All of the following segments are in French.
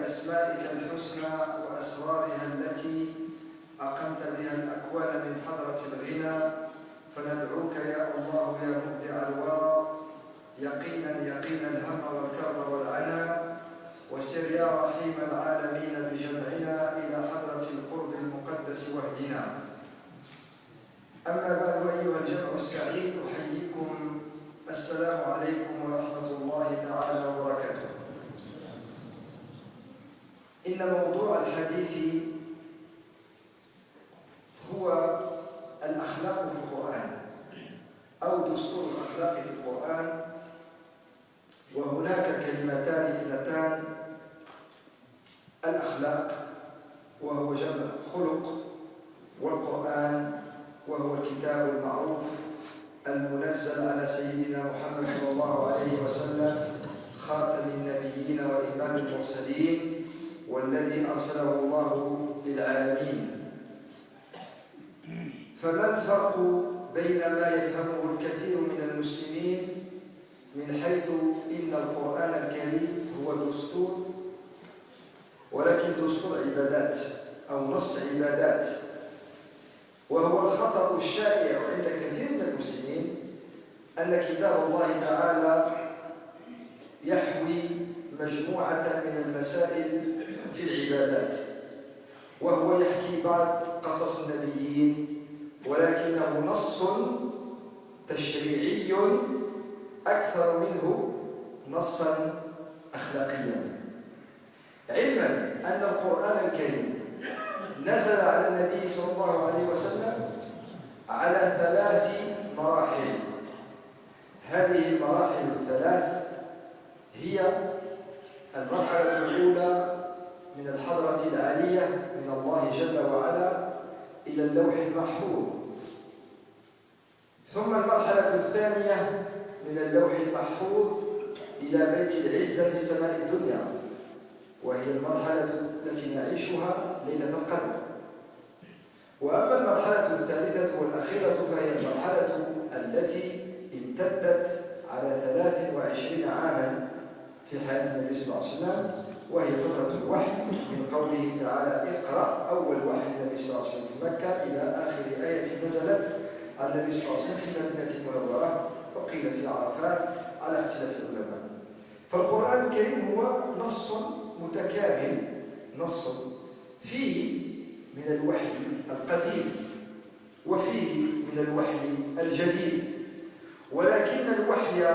بأسمائك الحسنى وأسرارها التي أقمت بها الأكوان من حضرة الغنى، فندعوك يا الله يا مبدع الورى يقينا الهم والكرب والعنا، وسر يا رحيم العالمين بجمعنا إلى حضرة القرب المقدس واهدنا. أما بعد، أيها الجمع السعيد، أحييكم السلام عليكم ورحمة الله تعالى وبركاته. إن موضوع الحديث هو الأخلاق في القرآن أو دستور الأخلاق في القرآن. وهناك كلمتان اثنتان: الأخلاق وهو جمع خلق، والقرآن وهو الكتاب المعروف المنزل على سيدنا محمد صلى الله عليه وسلم خاتم النبيين وإمام المرسلين والذي أرسله الله للعالمين. فما الفرق بين ما يفهمه الكثير من المسلمين من حيث إن القرآن الكريم هو دستور، ولكن دستور عبادات أو نص عبادات؟ وهو الخطأ الشائع عند كثير من المسلمين أن كتاب الله تعالى يحوي مجموعة من المسائل في العبادات، وهو يحكي بعض قصص النبيين، ولكنه نص تشريعي أكثر منه نصا أخلاقيا، علما أن القرآن الكريم نزل على النبي صلى الله عليه وسلم على 3 مراحل. هذه المراحل الثلاث هي المرحلة الأولى من الحضرة العالية من الله جل وعلا إلى اللوح المحفوظ، ثم المرحلة الثانية من اللوح المحفوظ إلى بيت العزة في السماء الدنيا، وهي المرحلة التي نعيشها ليلة القدر. وأما المرحلة الثالثة والأخيرة فهي المرحلة التي امتدت على 23 عاما في حياة النبي صلى الله عليه وسلم، وهي فترة الوحي من قوله تعالى: اقرأ، أول وحي النبي صلى الله عليه وسلم في مكة، إلى آخر آية نزلت على النبي صلى الله عليه وسلم في المدينة المنورة، وقيل في عرفات على اختلاف العلماء. فالقرآن الكريم هو نص متكامل، نص فيه من الوحي القديم وفيه من الوحي الجديد، ولكن الوحي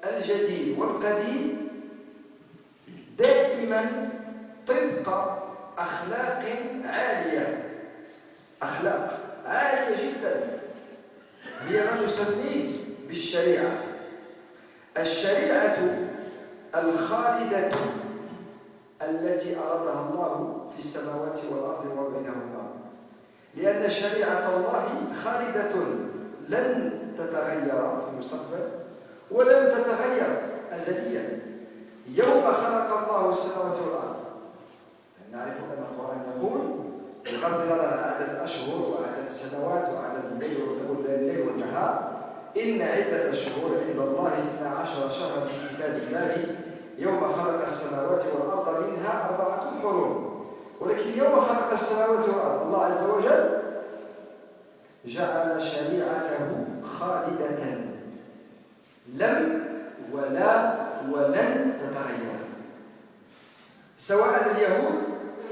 الجديد والقديم دائما طبق أخلاق عالية، أخلاق عالية جدا، هي ما نسميه بالشريعة. الشريعة الخالدة التي أرادها الله في السماوات والأرض وبينهما، لأن شريعة الله خالدة لن تتغير في المستقبل ولن تتغير أزليا. يوم خلق الله السماوات والأرض، نعرف أن القرآن يقول بغض النظر عن عدد الأشهر وعدد السنوات وعدد الليل والنهار: إن عدة الشهور عند الله 12 شهرا في كتاب الله يوم خلق السماوات والأرض منها 4 حرم. ولكن يوم خلق السماوات والأرض الله عز وجل جعل شريعته خالدة لم ولا ولن تتغير، سواء اليهود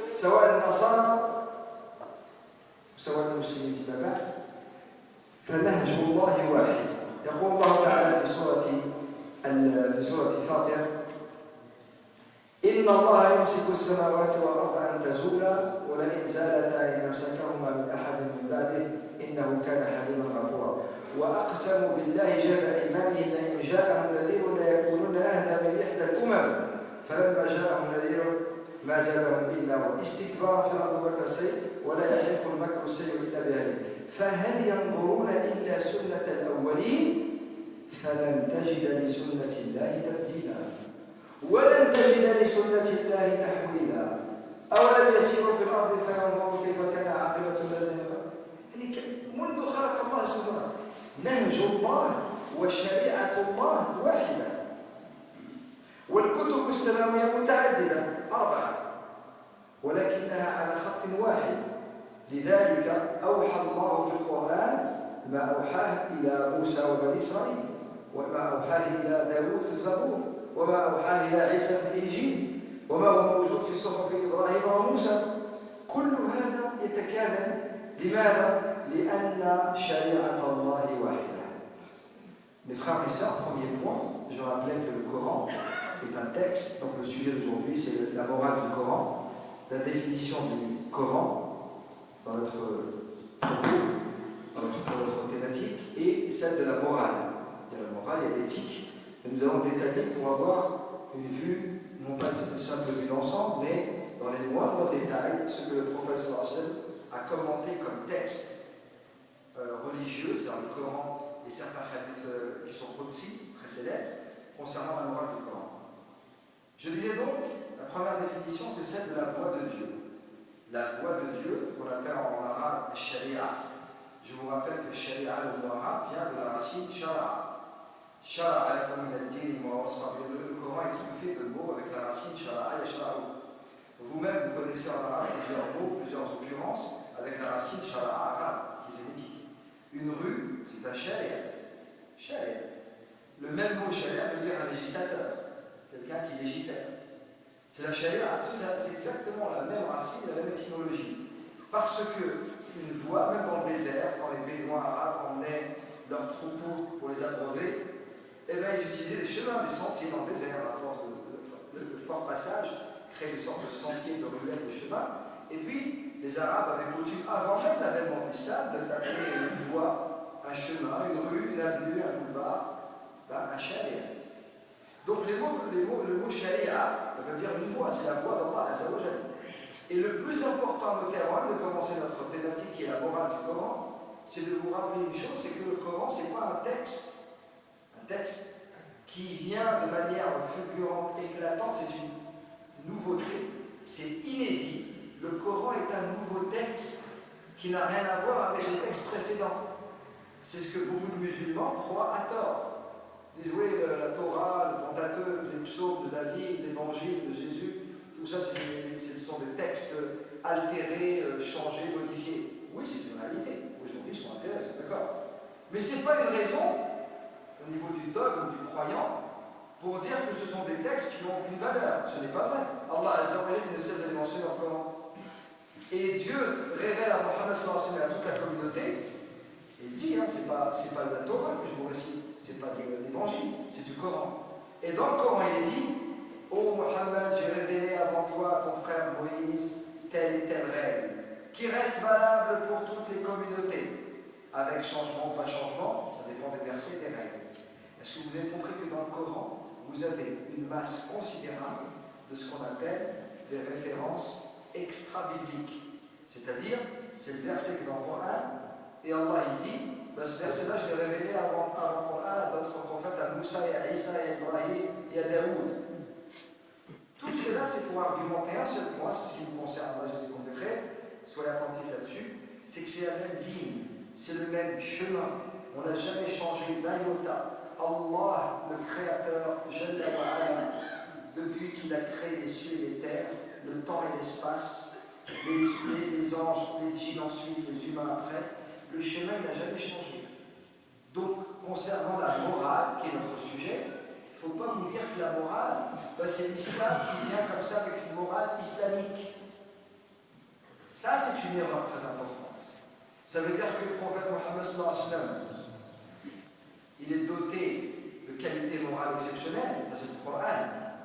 سواء النصارى سواء المسلمين فيما بعد، فنهج الله واحد. يقول الله تعالى في سورة فاطر: إن الله يمسك السماوات والأرض أن تزولا ولئن زالتا إن أمسكهما من أحد من بعده إنه كان حليما غفورا. وأقسموا بالله جهد أيمانهم لئن جاءهم نذير ليكونن أهدى من إحدى الأمم فلما جاءهم نذير ما زادهم إلا استكبارا في الأرض ومكر السيء ولا يحيق المكر السيء إلا بأهله فهل ينظرون إلا سنة الأولين فلن تجد لسنة الله تبديلا ولن تجد لسنة الله تحويلا أولم يسيروا في الأرض فينظروا كيف كان عاقبة الذين قبلهم. يعني منذ خلق الله سبحانه نهج الله وشريعة الله واحدة، والكتب الطرق السماوية متعددة 4 ولكنها على خط واحد. لذلك أوحى الله في القرآن ما أوحاه إلى موسى وبني إسرائيل، وما أوحاه إلى داود في الزبور، وما أوحاه إلى عيسى في الإنجيل، وما هو موجود في صحف إبراهيم وموسى. كل هذا يتكامل. لماذا؟ لأن شريعة الله واحدة. Mes frères et sœurs, premier point, je rappelais que le Coran est un texte. Donc le sujet d'aujourd'hui, c'est la morale du Coran, la définition du Coran dans notre thématique et celle de la morale. Il y a la morale, il y a l'éthique. Et nous allons détailler pour avoir une vue, non pas une simple vue d'ensemble, mais dans les moindres détails, ce que le professeur Hachem a commenté comme texte religieux, c'est-à-dire le Coran et certains hadiths qui sont qudsi, très célèbres, concernant la morale du Coran. Je disais donc, la première définition, c'est celle de la voix de Dieu. La voix de Dieu, qu'on appelle en arabe sharia. Je vous rappelle que sharia, le mot arabe, vient de la racine shara'a. Shara'a lakum min ad-din ma wassa bihi. Le Coran est truffé de mots avec la racine shara'a yashra'u. Vous-même, vous connaissez en arabe plusieurs mots, plusieurs occurrences avec la racine shara'a arabe, qui est sémitique. Une rue, c'est un sharia. Sharia. Le même mot sharia veut dire un législateur, quelqu'un qui légifère. C'est la sharia, tout ça, c'est exactement la même racine, la même étymologie. Parce que une voie, même dans le désert, quand les bédouins arabes emmenaient leurs troupeaux pour les abreuver, eh bien, ils utilisaient des chemins, des sentiers dans le désert. Le fort passage créait des sortes de sentiers, de ruelles, de chemins. Et puis, les Arabes avaient coutume, avant même l'avènement de l'islam, d'appeler une voie, un chemin, une rue, une avenue, un boulevard, un sharia. Donc le mot sharia veut dire une voie, c'est la voie d'Allah Azza wa Jalla. Et le plus important de avant de commencer notre thématique qui est la morale du Coran, c'est de vous rappeler une chose, c'est que le Coran, c'est pas un texte qui vient de manière fulgurante, éclatante, c'est une nouveauté, c'est inédit. Le Coran est un nouveau texte qui n'a rien à voir avec le texte précédent. C'est ce que beaucoup de musulmans croient à tort. Ils disent, oui, la Torah, le Pentateuque, les psaumes de David, l'évangile de Jésus, tout ça, ce sont des textes altérés, changés, modifiés. Oui, c'est une réalité. Aujourd'hui, ils sont altérés, d'accord. Mais ce n'est pas une raison, au niveau du dogme, du croyant, pour dire que ce sont des textes qui n'ont aucune valeur. Ce n'est pas vrai. Allah Azza wa Jalla ne cesse de les mentionner dans le Coran. Et Dieu révèle à Mohammed sallallahu alayhi wa sallam à toute la communauté, et il dit, c'est pas de la Torah que je vous récite, c'est pas de l'évangile, c'est du Coran. Et dans le Coran, il est dit, ô Mohammed, j'ai révélé avant toi, ton frère Moïse, telle et telle règle, qui reste valable pour toutes les communautés, avec changement ou pas changement, ça dépend des versets et des règles. Est-ce que vous avez compris que dans le Coran, vous avez une masse considérable de ce qu'on appelle des références extra-bibliques. C'est-à-dire, c'est le verset qui est dans le Coran, et Allah il dit, ce verset-là, je l'ai révélé avant le Coran à d'autres prophètes, à Moussa et à Isa et à Ibrahim et à Daoud. Tout cela, c'est pour argumenter un seul point, c'est ce qui nous concerne, là, je sais qu'on le fait, soyez attentifs là-dessus, c'est que c'est la même ligne, c'est le même chemin, on n'a jamais changé d'un iota. Allah, le Créateur, Jalla wa Ala, depuis qu'il a créé les cieux et les terres, le temps et l'espace, les anges, les djinns ensuite, les humains après, le chemin n'a jamais changé. Donc, concernant la morale, qui est notre sujet, il ne faut pas vous dire que la morale, c'est l'islam qui vient comme ça avec une morale islamique. Ça, c'est une erreur très importante. Ça veut dire que le prophète Mohammed sallallahu alayhi wa sallam, il est doté de qualités morales exceptionnelles, ça c'est le Coran,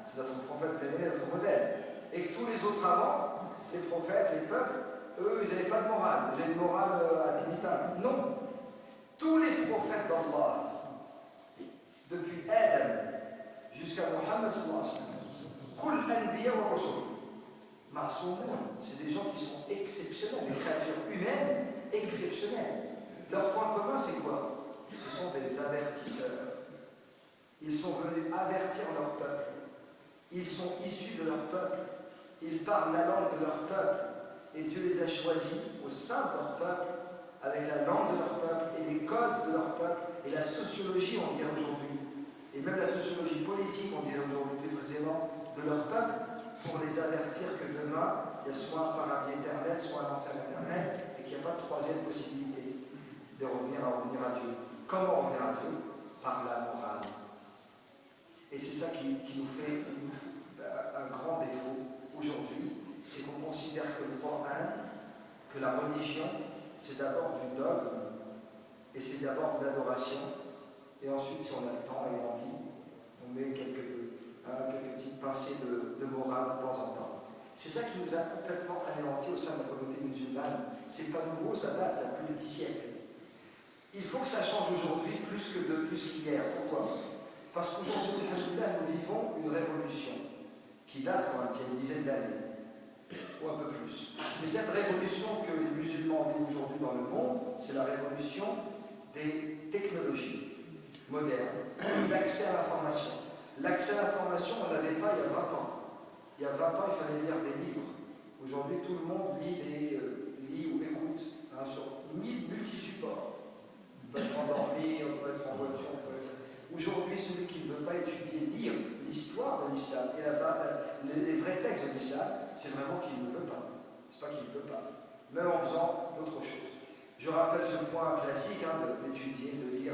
c'est notre prophète bien-aimé, notre modèle. Et que tous les autres avant, les prophètes, les peuples, eux, ils n'avaient pas de morale, ils avaient une morale indémitable. Non. Tous les prophètes d'Allah, depuis Adam jusqu'à Mohammed sallallahu alayhi wa sallam, Kul anbiya wa rusul, ma'soumoun, c'est des gens qui sont exceptionnels, des créatures humaines exceptionnelles. Leur point commun, c'est quoi? Ce sont des avertisseurs. Ils sont venus avertir leur peuple. Ils sont issus de leur peuple. Ils parlent la langue de leur peuple. Et Dieu les a choisis au sein de leur peuple, avec la langue de leur peuple et les codes de leur peuple et la sociologie, on dirait aujourd'hui. Et même la sociologie politique, on dirait aujourd'hui plus précisément, de de leur peuple pour les avertir que demain, il y a soit un paradis éternel, soit un enfer éternel, et qu'il n'y a pas de troisième possibilité de revenir à Dieu. Comment revenir à Dieu? Par la morale. Et c'est ça qui nous fait un grand défaut aujourd'hui, c'est qu'on considère que le Coran, que la religion, c'est d'abord du dogme, et c'est d'abord de l'adoration, et ensuite, si on a le temps et l'envie, on met quelques petites pincées de morale de temps en temps. C'est ça qui nous a complètement anéantis au sein de la communauté musulmane. C'est pas nouveau, ça date, ça a plus de 10 siècles. Il faut que ça change aujourd'hui plus qu'hier. Pourquoi? Parce qu'aujourd'hui, alhamdoulilah, nous vivons une révolution qui date quand même, qui a une dizaine d'années, ou un peu plus. Mais cette révolution que les musulmans vivent aujourd'hui dans le monde, c'est la révolution des technologies modernes, l'accès à l'information. L'accès à l'information, on ne l'avait pas il y a 20 ans. Il y a 20 ans, il fallait lire des livres. Aujourd'hui, tout le monde lit ou écoute sur multi-supports. On peut être endormi, on peut être en voiture, Aujourd'hui, celui qui ne veut pas étudier, lire l'histoire de l'islam et les vrais textes de l'islam, c'est vraiment qu'il ne veut pas. C'est pas qu'il ne peut pas. Même en faisant d'autres choses. Je rappelle ce point classique d'étudier, de lire.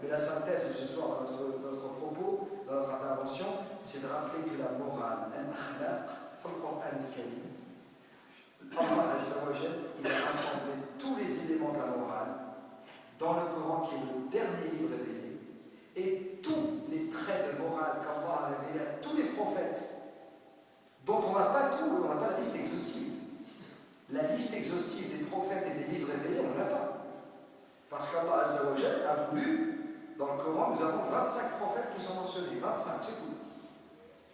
Mais la synthèse de ce soir, notre propos, dans notre intervention, c'est de rappeler que la morale, al-akhlaq, fi al-Qur'an al-Karim, Allah Azza wa Jal, il a rassemblé tous les éléments de la morale dans le Coran qui est le dernier livre révélé, et tous les traits de morale qu'Allah a révélés à tous les prophètes, dont on n'a pas tout, on n'a pas la liste exhaustive. La liste exhaustive des prophètes et des livres révélés, on ne l'a pas. Parce qu'Allah Azza wa Jal a voulu, dans le Coran, nous avons 25 prophètes qui sont mentionnés. 25, c'est tout.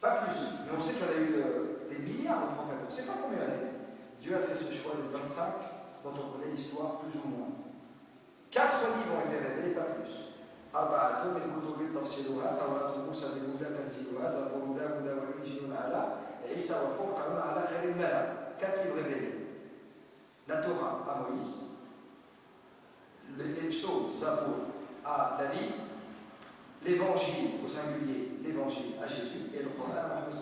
Pas plus. Mais on sait qu'il y en a eu des milliards de prophètes. On ne sait pas combien il y en a. Dieu a fait ce choix de 25, dont on connaît l'histoire plus ou moins. 4 livres ont été révélés, pas plus. أربعة من كتب تفسيرها توراة موسى بالهدى تنزيلها زبور داود وإنجيل على عيسى وفرقان على خير الملأ. 4 livres révélés. La Torah à Moïse, les psaumes, Zabour à David, l'évangile au singulier, l'évangile à Jésus et le Coran à Mohammed.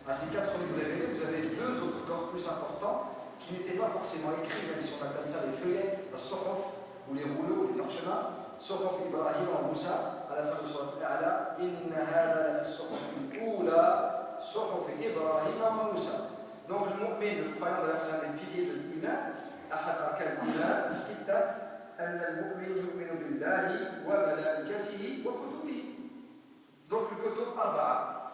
À ces 4 livres révélés, vous avez 2 autres corpus importants qui n'étaient pas forcément écrits, même si on appelle ça les feuillets, la sohaf ou les rouleaux, les parchemins. Sohaf Ibrahim wa Moussa, à la fin de Surat Al-A'la, Inna hada la fi sohaf al-oula, Sohaf Ibrahim wa Moussa. Donc le mu'min, le croyant d'ailleurs, c'est un des piliers de l'iman, Ahad Arkan l'iman, Sitta. أن المؤمن يؤمن بالله وملائكته وكتبه. Donc الكتب 4.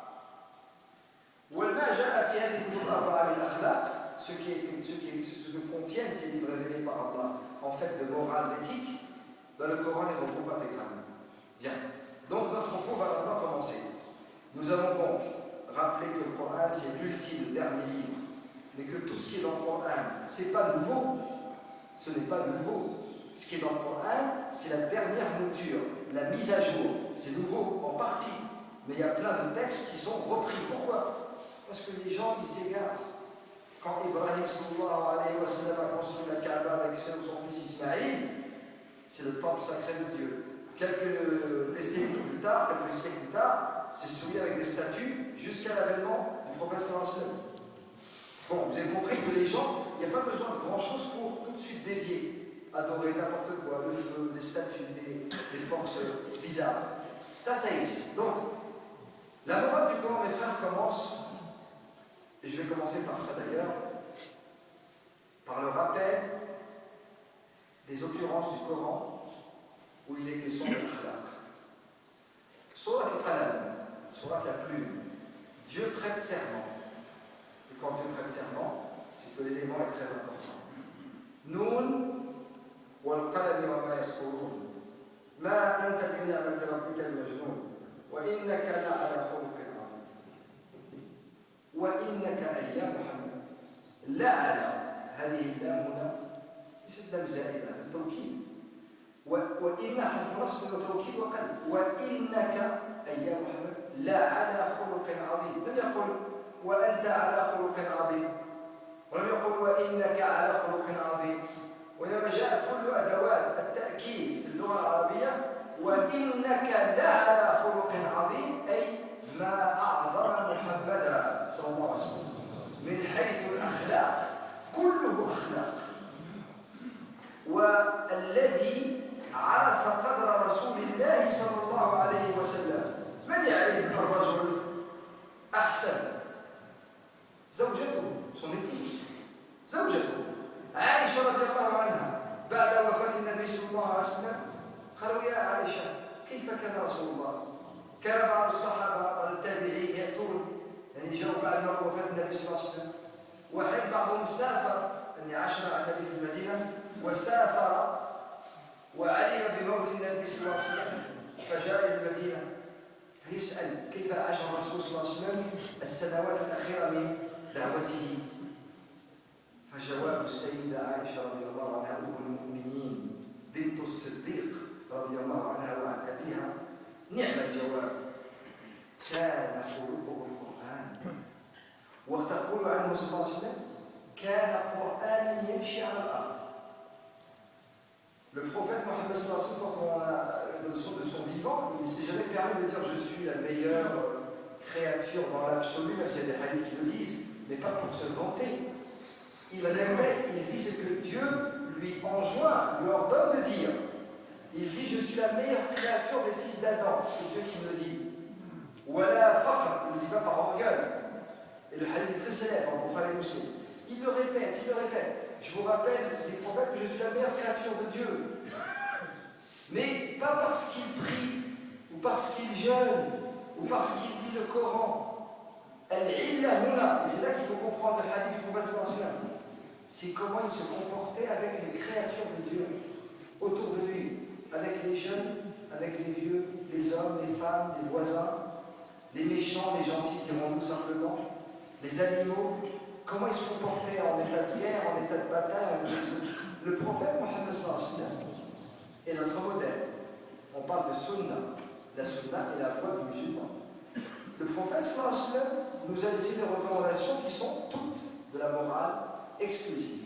وما جاء في هذه الكتب 4 من الأخلاق, ce que contiennent ces livres révélés par Allah en fait de morale, d'éthique, dans le Coran les regroupe intégralement. Bien. Donc notre propos va maintenant commencer. Nous avons donc rappelé que le Coran c'est l'ultime, le dernier livre, mais que tout ce qui est dans le Coran, c'est pas nouveau. Ce n'est pas nouveau. Ce qui est dans le Coran, c'est la dernière mouture, la mise à jour. C'est nouveau en partie, mais il y a plein de textes qui sont repris. Pourquoi? Parce que les gens, ils s'égarent. Quand Ibrahim sallallahu alayhi wa sallam a construit la Kaaba avec son fils Ismaïl, c'est le temple sacré de Dieu. Quelques décennies plus tard, quelques siècles plus tard, c'est souillé avec des statues jusqu'à l'avènement du prophète sallallahu alayhi wa sallam. Bon, vous avez compris que les gens, il n'y a pas besoin de grand chose pour tout de suite dévier. Adorer n'importe quoi, le feu, des statues, des forces bizarres. Ça existe. Donc, la morale du Coran, mes frères, commence, et je vais commencer par ça d'ailleurs, par le rappel des occurrences du Coran où il est question de l'akhlaq. Surat al-Qalam, surat la plume, Dieu prête serment. Et quand Dieu prête serment, c'est que l'élément est très important. Noun, والقلم وما يسطرون ما أنت بنعمة ربك المجنون وإنك لعلى خلق عظيم وإنك يا محمد لعلى هذه اللام هنا ليست لام زائدة التوكيد وإن حرف نصب وتوكيد وقلب وإنك يا محمد لعلى خلق عظيم لم يقل وأنت على خلق عظيم ولم يقل وإنك على خلق عظيم ولما جاءت كل أدوات التأكيد في اللغة العربية وإنك لعلى خلق عظيم أي ما أعظم محمد من حيث الأخلاق كله أخلاق. والذي عرف قدر رسول الله صلى الله عليه وسلم، من يعرف الرجل أحسن؟ زوجته، son épouse، زوجته عائشة رضي الله عنها بعد وفاة النبي صلى الله عليه وسلم قالوا يا عائشة كيف كان رسول الله؟ كان بعض الصحابة بعض التابعين يأتون يعني جاءوا بعد وفاة النبي صلى الله عليه وسلم، وحين بعضهم سافر يعني عاش مع النبي في المدينة وسافر وعلم بموت النبي صلى الله عليه وسلم فجاء إلى المدينة فيسأل كيف عاش الرسول صلى الله عليه وسلم السنوات الأخيرة من دعوته. فجواب السيدة عائشة رضي الله عنها أم المؤمنين بنت الصديق رضي الله عنها وعن أبيها نعم الجواب: كان خلقه القرآن. وتقول عنه صلى الله عليه وسلم: كان قرآنا يمشي على الأرض. Le prophète Mohammed sallallahu alayhi wa sallam, quand on a de son vivant, il ne s'est jamais permis de dire je suis la meilleure créature dans l'absolu, même s'il y a des hadiths qui le disent, mais pas pour se vanter. Il répète, il dit ce que Dieu lui enjoint, lui ordonne de dire. Il dit je suis la meilleure créature des fils d'Adam, c'est Dieu qui me le dit. Wala fakhr, il ne le dit pas par orgueil. Et le hadith est très célèbre en Bukhari Muslim. Il le répète, il le répète. Je vous rappelle, dit le prophète, que je suis la meilleure créature de Dieu. Mais pas parce qu'il prie, ou parce qu'il jeûne, ou parce qu'il lit le Coran. Al-illa huna, et c'est là qu'il faut comprendre le hadith du prophète sallallahu alayhi wa sallam. C'est comment il se comportait avec les créatures de Dieu autour de lui, avec les jeunes, avec les vieux, les hommes, les femmes, les voisins, les méchants, les gentils, dirons-nous simplement, les animaux. Comment il se comportait en état de guerre, en état de bataille, en état de... Le prophète Mohammed sallallahu alayhi wa sallam est notre modèle. On parle de sunna. La sunna est la voie du musulman. Le prophète sallallahu alayhi wa sallam nous a laissé des recommandations qui sont toutes de la morale exclusive.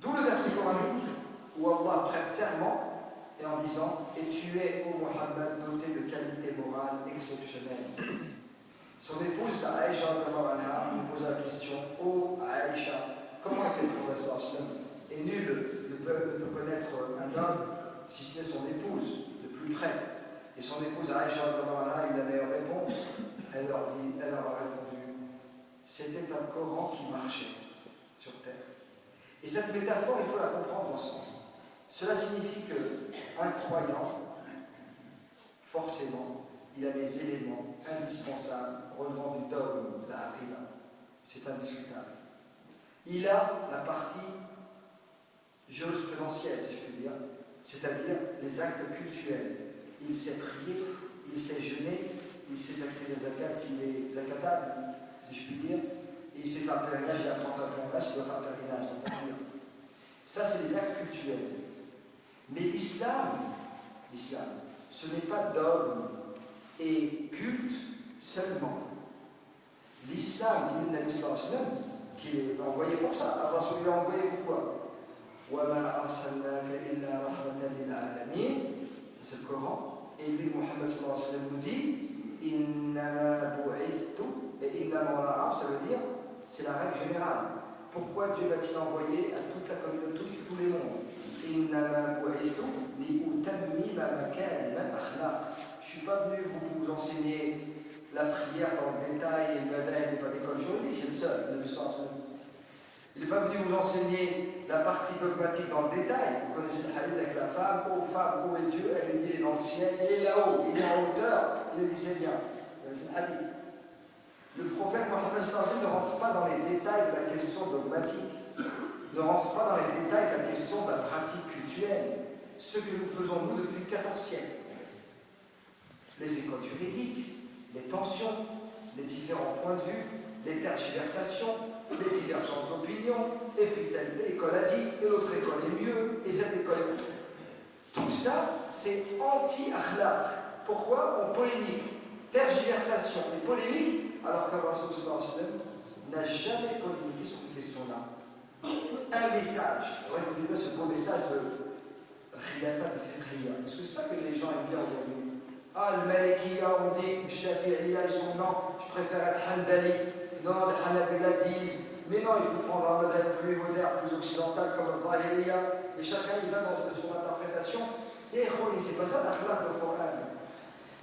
D'où le verset coranique où Allah prête serment et en disant: et tu es, ô Mohammed, doté de qualités morales exceptionnelles. Son épouse, Aïcha, lui posa la question: ô Aïcha, comment était le prophète sallallahu alayhi wa sallam? Et nul ne peut connaître un homme si ce n'est son épouse, de plus près. Et son épouse, Aïcha, a eu la meilleure réponse. Elle leur a répondu: c'était un Coran qui marchait sur terre. Et cette métaphore, il faut la comprendre dans ce sens. Cela signifie qu'un croyant, forcément, il a les éléments indispensables relevant du dogme de la Aqida. C'est indiscutable. Il a la partie jurisprudentielle, si je puis dire, c'est-à-dire les actes cultuels. Il sait prier, il sait jeûner, il sait acter les zakats s'il est zakatable, si je puis dire, et il sait faire pèlerinage, il apprend à faire pèlerinage, il doit faire pèlerinage. Ça, c'est les actes cultuels. Mais l'islam, ce n'est pas dogme et culte seulement. L'islam, dit le Nabi sallallahu alayhi wa sallam, qui est envoyé pour ça. Allah lui a envoyé pourquoi? وَمَا أَرْسَلْنَاكَ إِلَّا رَحْمَةً لِلْعَالَمِينَ. C'est le Coran. Et lui, Mohammed sallallahu alayhi wa sallam, nous dit: إِنَّمَا بُعِثْتُ. Et إِنَّمَا وَلَا ça veut dire, c'est la règle générale. Pourquoi Dieu va-t-il envoyer à toute la communauté, tous les mondes? إِنَّمَا بُعِثْتُ لِأُتَمِّمَ مَكَارِمَ الْأَخْلَاقِ. Je ne suis pas venu vous enseigner la prière dans le détail et le madhab, il n'est pas d'école juridique, c'est le seul, le Musulman. Il n'est pas venu vous enseigner la partie dogmatique dans le détail. Vous connaissez le hadith avec la femme: ô femme, où est Dieu? Elle lui dit: il est dans le ciel, il est là-haut, il est en hauteur. Il lui dit: c'est bien. C'est le hadith. Le prophète Mohammed sallallahu alayhi wa sallam ne rentre pas dans les détails de la question dogmatique, ne rentre pas dans les détails de la question de la pratique cultuelle, ce que nous faisons nous depuis 14 siècles. Les écoles juridiques, les tensions, les différents points de vue, les tergiversations, les divergences d'opinion, et puis telle école a dit, et l'autre école est mieux, et cette école est mieux. Tout ça, c'est anti-akhlaq. Pourquoi? On polémique, tergiversation et polémique, alors que Rasul sallallahu alayhi wa sallam n'a jamais polémiqué sur ces questions-là. Un message, écoutez-moi ce beau message de Khilafat al-Fiqhiyya. Est-ce que c'est ça que les gens aiment bien aujourd'hui? Ah, le Malikiya, on dit, le Shafi'iyya, ils sont non, je préfère être Hanbali. Non, les Hanabila disent, mais non, il faut prendre un modèle plus moderne, plus occidental, comme le Zahiriya, et chacun y va dans son interprétation. Et c'est pas ça l'akhlaq du Coran.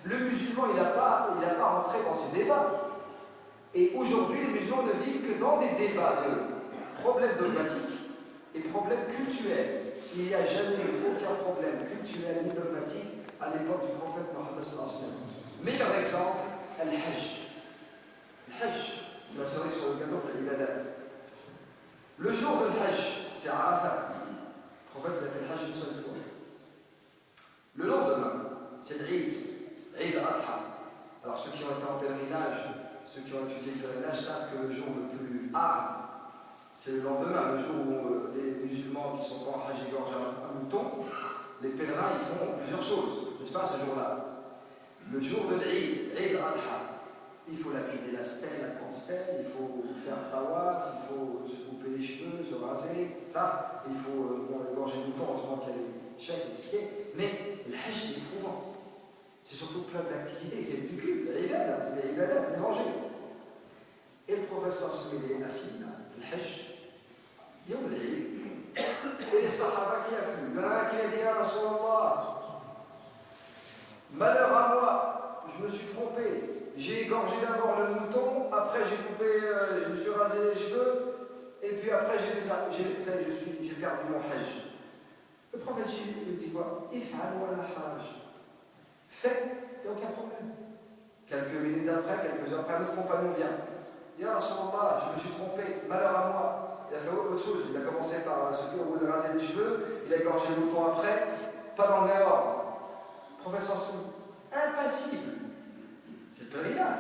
Le musulman, il n'a pas rentré dans ces débats. Et aujourd'hui, les musulmans ne vivent que dans des débats de problèmes dogmatiques et problèmes culturels. Il n'y a jamais eu aucun problème culturel ni dogmatique à l'époque du prophète Mohammed sallallahu alayhi wa sallam. Meilleur exemple, Al-Hajj. Al-Hajj, c'est la cerise sur le gâteau de l'Ibadat. Le jour de Hajj, c'est à Arafat. Le prophète il a fait le Hajj une seule fois. Le lendemain, c'est l'Eid, l'Eid al-Adha. Alors ceux qui ont été en pèlerinage, ceux qui ont étudié le pèlerinage savent que le jour le plus hard, c'est le lendemain, le jour où les musulmans qui sont pas en Hajj égorgent un mouton. Les pèlerins, ils font plusieurs choses, n'est-ce pas, ce jour-là. Le jour de l'Eid, l'Eid al-Adha, il faut lapider la stèle, la grande stèle, il faut faire un tawaf, il faut se couper les cheveux, se raser, ça, il faut égorger le mouton, heureusement qu'il y a les chèques, les tickets, mais le Hajj c'est éprouvant. C'est surtout plein d'activités, c'est du culte, c'est des ibadats mélangés. Et le professeur il est assis là, le Hajj, il y a l'Eid, et les Sahaba qui affluent. Il y en a un qui a dit à Rasulallah, malheur à moi, je me suis trompé. J'ai égorgé d'abord le mouton, après j'ai coupé, je me suis rasé les cheveux, et puis après j'ai fait ça. J'ai perdu mon hajj. Le prophète lui dit quoi? If'al wa la haraj. Fais, il n'y a aucun problème. Quelques minutes après, quelques heures après, notre compagnon vient. Il dit à Rasulallah, je me suis trompé, malheur à moi. Il a fait autre chose. Il a commencé par se au bout de raser les cheveux, il a égorgé le mouton après, pas dans le même ordre. Professeur impassible. C'est le pèlerinage,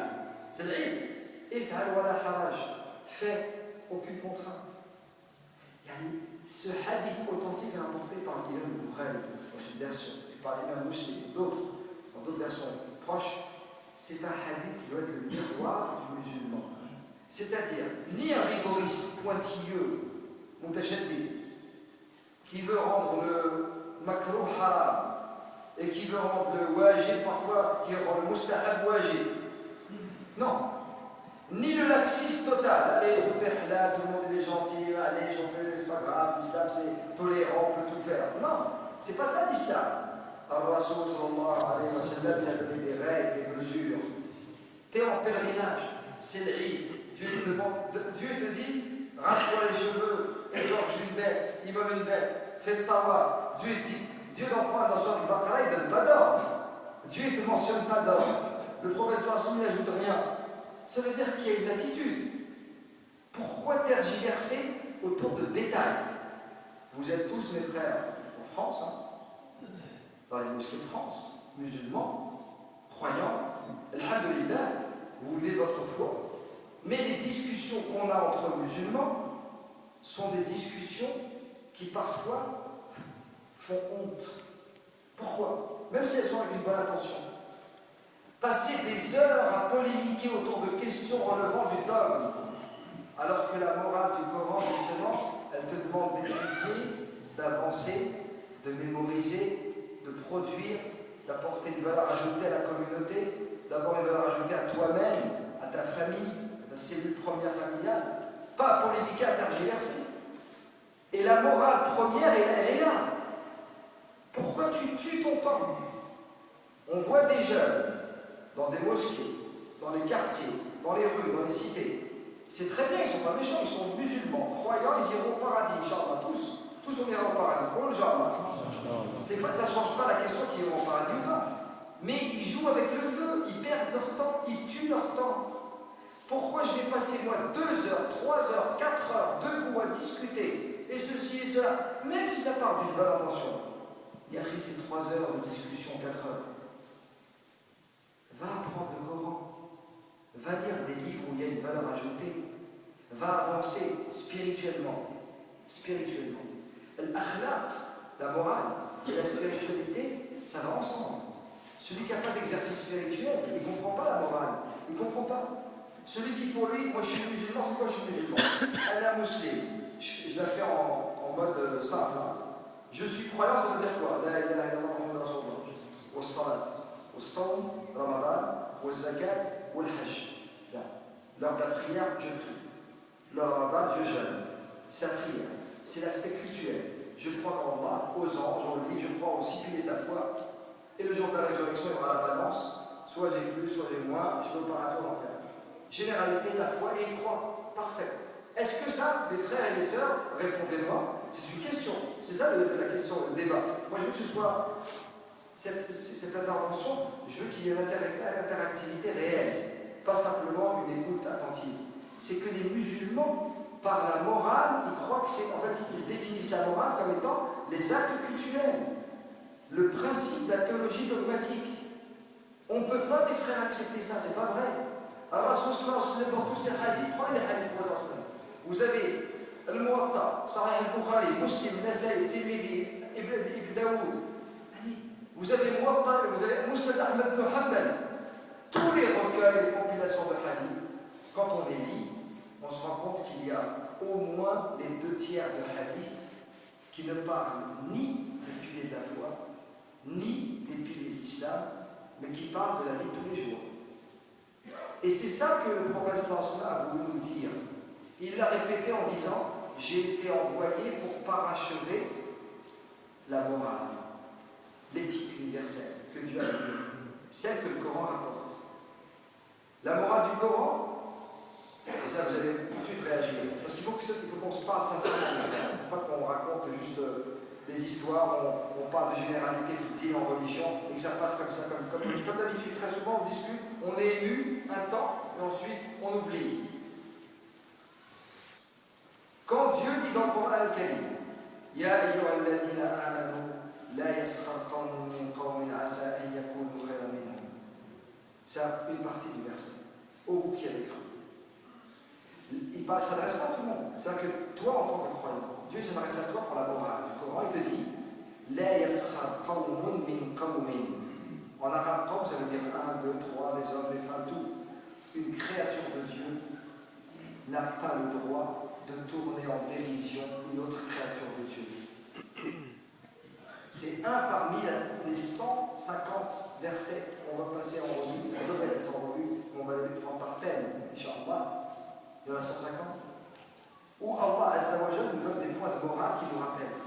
c'est l'Eid. If'al wa la haraj. Fais, aucune contrainte. Ce hadith authentique est rapporté par l'imam Bukhari dans une version, et par l'imam Muslim et d'autres, dans d'autres versions proches. C'est un hadith qui doit être le miroir du musulman. C'est-à-dire, ni un rigoriste pointilleux, mutachaddid, qui veut rendre le makruh haram, et qui veut rendre le wajib parfois, qui rend le mustahab wajib. Non. Ni le laxiste total. Allez, tout est halal, tout le monde est gentil, allez, j'en fais, c'est pas grave, l'islam c'est tolérant, on peut tout faire. Non, c'est pas ça l'islam. Al-Rasoul sallallahu alayhi wa sallam, il a donné des règles, des mesures. T'es en pèlerinage, c'est l'Eid. Dieu te dit, rase-toi les cheveux, égorge une bête, immole une bête, fais le tawaf. Dieu dans son Baqara, il ne donne pas d'ordre. Dieu ne te mentionne pas d'ordre. Le professeur Hassan n'ajoute rien. Ça veut dire qu'il y a une attitude. Pourquoi tergiverser autour de détails? Vous êtes tous mes frères en France, hein, dans les mosquées de France, musulmans, croyants, alhamdoulilah, vous vivez votre foi. Mais les discussions qu'on a entre musulmans sont des discussions qui parfois font honte. Pourquoi? Même si elles sont avec une bonne intention. Passer des heures à polémiquer autour de questions relevant du dogme, alors que la morale du Coran, justement, elle te demande d'étudier, d'avancer, de mémoriser, de produire, d'apporter une valeur ajoutée à la communauté, d'avoir une valeur ajoutée à toi-même, à ta famille, à ta cellule première familiale, pas à polémiquer, à tergiverser. Et la morale première, elle est là. Pourquoi tu tues ton temps? On voit des jeunes dans des mosquées, dans les quartiers, dans les rues, dans les cités. C'est très bien, ils ne sont pas méchants, ils sont musulmans, croyants, ils iront au paradis, Inch'Allah, tous on ira au paradis, pour Inch'Allah. Ça ne change pas la question qu'ils iront au paradis ou pas. Mais ils jouent avec le feu, ils perdent leur temps, ils tuent leur temps. Pourquoi je vais passer moi 2 heures, 3 heures, 4 heures debout à discuter, et ceci et cela, même si ça part d'une bonne intention? Yahri, c'est 3 heures de discussion, 4 heures. Va apprendre le Coran, va lire des livres où il y a une valeur ajoutée, va avancer spirituellement. L'akhlaq, la morale et la spiritualité, ça va ensemble. Celui qui n'a pas d'exercice spirituel, il ne comprend pas la morale, il ne comprend pas. Celui qui pour lui, moi je suis musulman, c'est quoi je suis musulman? Allah muslim, je la fais en mode simple. Hein. Je suis croyant, ça veut dire quoi? La ilaha illallah Muhammad Rasulullah. Wa salat. والصوم رمضان والزكاة والحج. Lors de la prière, je prie. Lors de Ramadan, je jeûne. C'est la prière. C'est l'aspect cultuel. Je crois en Allah, aux anges, en lui, je crois aussi piliers de la foi. Et le jour de la résurrection, il y aura la balance. Soit j'ai plus, soit j'ai moins, je vais au paradis ou en enfer. Généralité de la foi et il croit. Parfait. Est-ce que ça, les frères et les sœurs, répondez-moi, c'est une question. C'est ça la question, le débat. Moi, je veux que ce soit cette intervention, je veux qu'il y ait une interactivité réelle, pas simplement une écoute attentive. C'est que les musulmans, par la morale, ils croient que c'est. En fait, ils définissent la morale comme étant les actes cultuels, le principe de la théologie dogmatique. On ne peut pas, mes frères, accepter ça, c'est pas vrai. Alors, à ce sens-là, dans tous ces hadiths, prenez les hadiths. Vous avez Al-Muwatta, Sahih al-Bukhari, Muslim, Nasa'i, Tirmidhi, Ibn Daoud. Vous avez Muwatta, vous avez Musnad Ahmad ibn Hanbal. Tous les recueils, les compilations de hadith, quand on les lit, on se rend compte qu'il y a au moins les 2 tiers de hadith qui ne parlent ni des piliers de la foi, ni des piliers de l'islam, mais qui parlent de la vie de tous les jours. Et c'est ça que le prophète a voulu nous dire. Il l'a répété en disant « J'ai été envoyé pour parachever la morale, l'éthique universelle que Dieu a donnée, celle que le Coran rapporte. » La morale du Coran, et ça vous allez tout de suite réagir, parce qu'il faut qu'on se parle sincèrement. Il ne faut pas qu'on raconte juste des histoires, on parle de généralité futile en religion, et que ça passe comme ça, comme d'habitude. Très souvent on discute, on est ému un temps, et ensuite on oublie. Quand Dieu dit dans le Coran al-Karim, Ya ayyuhalladhina amanu, la yaskhar qawmun min qawmin asa an yakunu khayran minhum. C'est une partie du verset. Ô vous qui avez cru. Il ne s'adresse pas à tout le monde. C'est-à-dire que toi, en tant que croyant, Dieu s'adresse à toi pour la morale du Coran. Il te dit La yaskhar qawmun min qawmin. En arabe, qawm, ça veut dire 1, 2, 3, les hommes, les femmes, tout. Une créature de Dieu n'a pas le droit de tourner en dérision une autre créature de Dieu. C'est un parmi les 150 versets qu'on va passer en revue. On devrait passer en revue, mais on va les prendre par thème, Inch'Allah. Il y en a 150. Où Allah Azza wa Jalla nous donne des points de morale qui nous rappellent.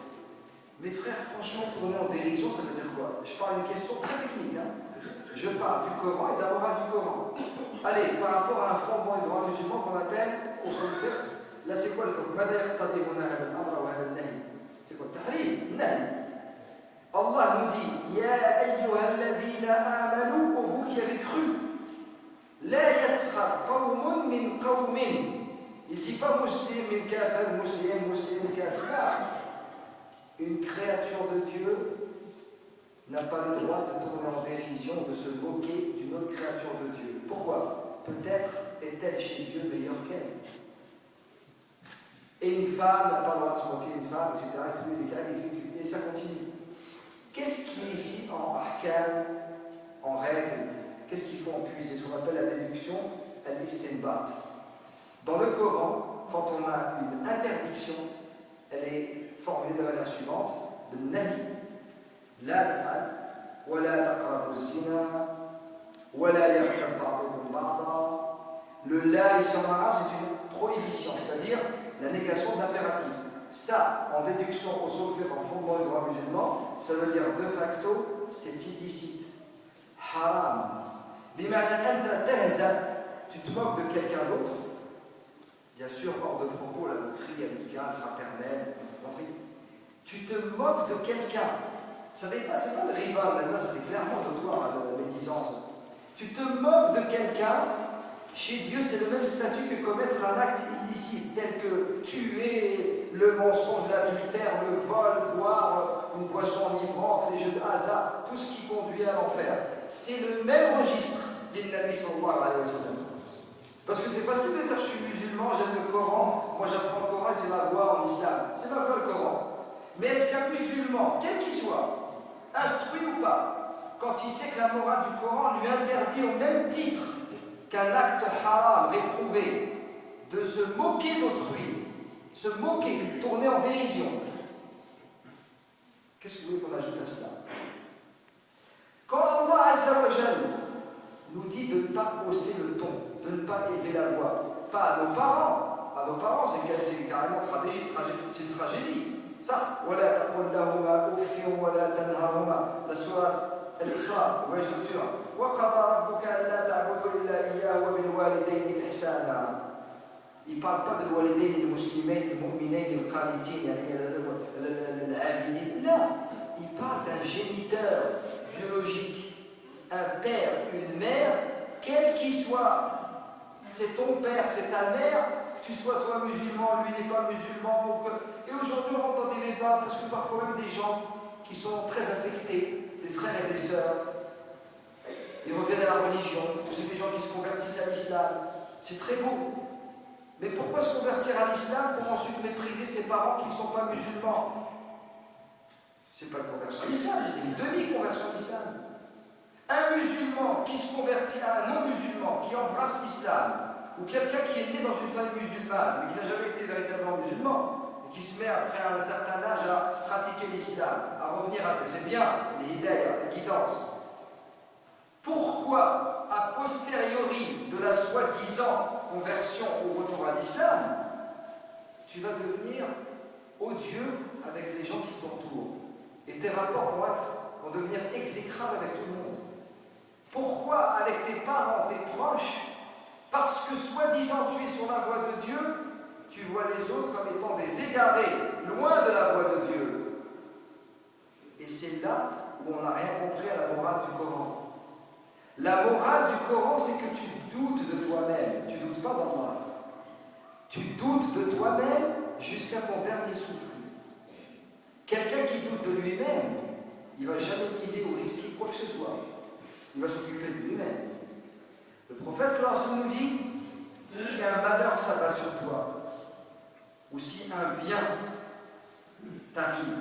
Mes frères, franchement, tourner en dérision, ça veut dire quoi? Je parle d'une question très technique. Je parle du Coran et de la morale du Coran. Allez, par rapport à un fondement et droit musulman qu'on appelle au sol fiqh. Là, c'est quoi le hukm? C'est quoi le tahrim? Nahi. Allah nous dit Ya ayyuhalladhina amanu, ô vous qui avez cru. La yaskhar qawmun min qawmin. Il ne dit pas muslim min kafir, muslim kafir. Une créature de Dieu n'a pas le droit de tourner en dérision, de se moquer d'une autre créature de Dieu. Pourquoi? Peut-être est-elle chez Dieu meilleure qu'elle. Et une femme n'a pas le droit de se moquer d'une femme, etc. Et tous les décalés, et ça continue. Qu'est-ce qui est ici en ahkam, en règle? Qu'est-ce qu'il faut en puiser? Ce qu'on appelle la déduction, al-istinbat. Dans le Coran, quand on a une interdiction, elle est formulée de la manière suivante: le nahi, la taf'al, wa la taqrabu zina, wa la yarkab ba'dukum ba'da. Le la ici en arabe, c'est une prohibition, c'est-à-dire la négation de l'impératif. Ça, en déduction au solfège en fondement du droit musulman, ça veut dire de facto, c'est illicite. Haram. Tu te moques de quelqu'un d'autre, bien sûr, hors de propos, la moquerie amicale, fraternelle, compris. Tu te moques de quelqu'un. Ça n'est pas, c'est pas le riba, là, ça c'est clairement notoire, la médisance. Tu te moques de quelqu'un. Chez Dieu, c'est le même statut que commettre un acte illicite, tel que tuer, le mensonge, l'adultère, le vol, boire une boisson enivrante, les jeux de hasard, tout ce qui conduit à l'enfer. C'est le même registre, dit le Nabi sallallahu alayhi wa sallam. Parce que c'est facile de dire je suis musulman, j'aime le Coran, moi j'apprends le Coran et c'est ma voie en islam. C'est ma voie le Coran. Mais est-ce qu'un musulman, quel qu'il soit, instruit ou pas, quand il sait que la morale du Coran lui interdit au même titre qu'un acte haram réprouvé, de se moquer d'autrui, se moquer, tourner en dérision. Qu'est-ce que vous voulez qu'on ajoute à cela? Quand Allah Azza wa Jalla nous dit de ne pas hausser le ton, de de ne pas élever la voix. Pas à nos parents. À nos parents, c'est carrément c'est une tragédie. Ça, ولا تقل لهما أف ولا تنهرهما. La sourate Al-Isra, voyez lecture. وقضى ربك ألا تعبدوا إلا إياه وبالوالدين إحسانا. Il ne parle pas de الوالدين المسلمين المؤمنين القانتين يعني العابدين. Là, il parle d'un géniteur biologique, un père, une mère, quel qu'il soit. C'est ton père, c'est ta mère, que tu sois toi musulman, lui n'est pas musulman. Et aujourd'hui, on rentre dans des débats, parce que parfois même des gens qui sont très affectés, des frères et des sœurs, ils reviennent à la religion, ou c'est des gens qui se convertissent à l'islam. C'est très beau. Mais pourquoi se convertir à l'islam pour ensuite mépriser ses parents qui ne sont pas musulmans? C'est pas une conversion à l'islam, c'est une demi-conversion à l'islam. Un musulman qui se convertit à un non-musulman, qui embrasse l'islam, ou quelqu'un qui est né dans une famille musulmane, mais qui n'a jamais été véritablement musulman, et qui se met après un certain âge à pratiquer l'islam, à revenir à Dieu, c'est bien, les hidayah, la guidance. Pourquoi, a posteriori de la soi-disant conversion au retour à l'islam, tu vas devenir odieux avec les gens qui t'entourent, et tes rapports vont devenir exécrables avec tout le monde? Pourquoi avec tes parents, tes proches, parce que soi-disant tu es sur la voie de Dieu, tu vois les autres comme étant des égarés, loin de la voie de Dieu? Et c'est là où on n'a rien compris à la morale du Coran. La morale du Coran, c'est que tu doutes de toi-même, tu ne doutes pas d'Allah. Tu doutes de toi-même jusqu'à ton dernier souffle. Quelqu'un qui doute de lui-même, il ne va jamais miser ou risquer quoi que ce soit. Il va s'occuper de lui-même. Le prophète sallallahu nous dit, si un malheur s'abat sur toi, ou si un bien t'arrive,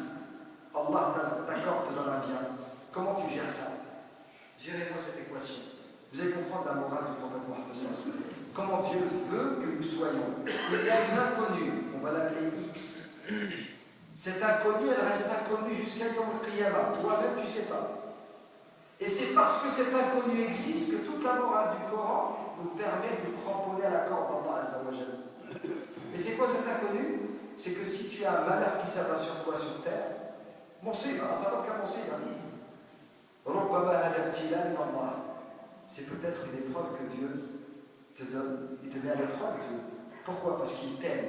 Allah t'accorde dans un bien, comment tu gères ça? Gérez-moi cette équation. Vous allez comprendre la morale du prophète Mohammed sallallahu alayhi wa sallam. Comment Dieu veut que nous soyons. Il y a une inconnue, on va l'appeler X. Cette inconnue, elle reste inconnue jusqu'à Yom al-Qiyamah. Toi-même, tu ne sais pas. Et c'est parce que cette inconnue existe que toute la morale du Coran nous permet de nous cramponner à la corde d'Allah Azza wa Jalla. Et c'est quoi cette inconnue? C'est que si tu as un malheur qui s'abat sur toi sur terre, ça va te commencer. C'est peut-être une épreuve que Dieu te donne. Il te met à l'épreuve. Pourquoi? Parce qu'il t'aime.